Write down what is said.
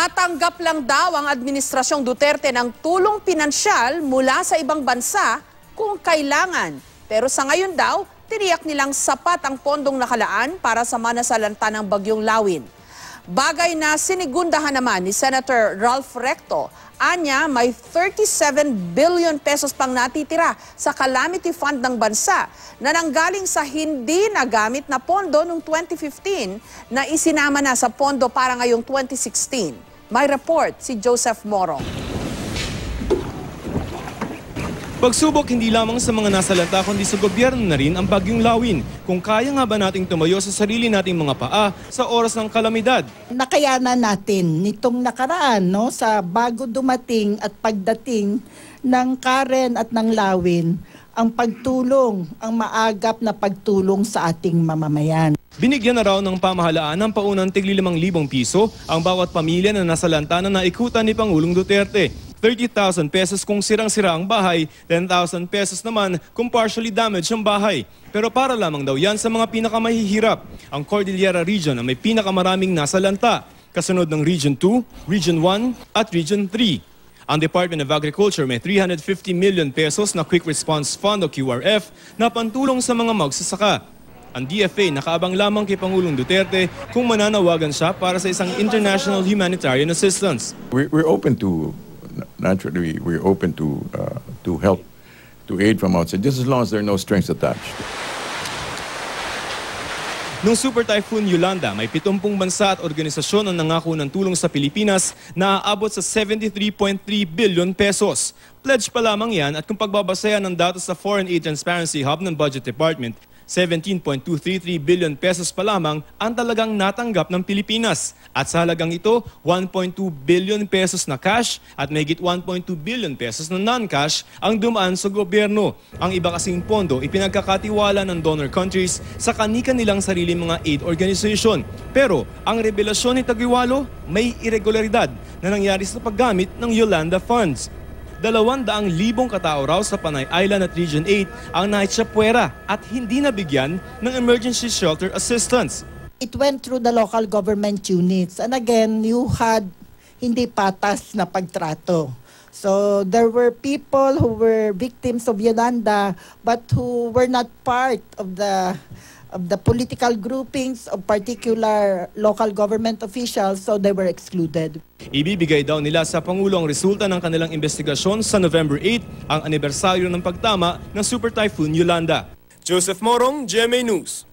Tatanggap lang daw ang Administrasyong Duterte ng tulong pinansyal mula sa ibang bansa kung kailangan. Pero sa ngayon daw, tiniyak nilang sapat ang pondong nakalaan para sa manasalanta ng Bagyong Lawin. Bagay na sinigundahan naman ni Senator Ralph Recto. Anya, may 37 billion pesos pang natitira sa calamity fund ng bansa na nanggaling sa hindi nagamit na pondo noong 2015 na isinama na sa pondo para ngayong 2016. May report si Joseph Morong. Pagsubok hindi lamang sa mga nasalanta kundi sa gobyerno na rin ang Bagyong Lawin. Kung kaya nga ba nating tumayo sa sarili nating mga paa sa oras ng kalamidad. Nakayanan natin nitong nakaraan sa bago dumating at pagdating ng Karen at ng Lawin ang pagtulong, ang maagap na pagtulong sa ating mamamayan. Binigyan na raw ng pamahalaan ng paunang tigli 5,000 piso ang bawat pamilya na nasalanta na naikutan ni Pangulong Duterte. 30,000 pesos kung sirang-sira ang bahay, 10,000 pesos naman kung partially damaged ang bahay. Pero para lamang daw yan sa mga pinakamahihirap. Ang Cordillera Region ang may pinakamaraming nasalanta, kasunod ng Region 2, Region 1 at Region 3. Ang Department of Agriculture may 350 million pesos na Quick Response Fund o QRF na pantulong sa mga magsasaka. Ang DFA nakaabang lamang kay Pangulong Duterte kung mananawagan siya para sa isang international humanitarian assistance. We're open to help, to aid from outside, just as long as there are no strings attached. Nung Super Typhoon Yolanda, may 70 bansa at organisasyon ang nangako ng tulong sa Pilipinas na aabot sa 73.3 billion pesos. Pledge pa lamang yan at kung pagbabasayan ng datos sa Foreign Aid Transparency Hub ng Budget Department, 17.233 billion pesos pa lamang ang talagang natanggap ng Pilipinas. At sa halagang ito, 1.2 billion pesos na cash at mahigit 1.2 billion pesos na non-cash ang dumaan sa gobyerno. Ang iba kasing pondo ipinagkakatiwala ng donor countries sa kani-kanilang sariling mga aid organization. Pero ang revelasyon ni Taguiwalo, may irregularidad na nangyari sa paggamit ng Yolanda funds. 200,000 katao raw sa Panay Island at Region 8 ang naitsapwera at hindi nabigyan ng emergency shelter assistance. It went through the local government units and again, you had hindi patas na pagtrato. So there were people who were victims of Yolanda but who were not part of the political groupings of particular local government officials, so they were excluded. Ibibigay daw nila sa Pangulo ang resulta ng kanilang investigasyon sa November 8, ang anibersaryo ng pagtama ng Super Typhoon Yolanda. Joseph Morong, GMA News.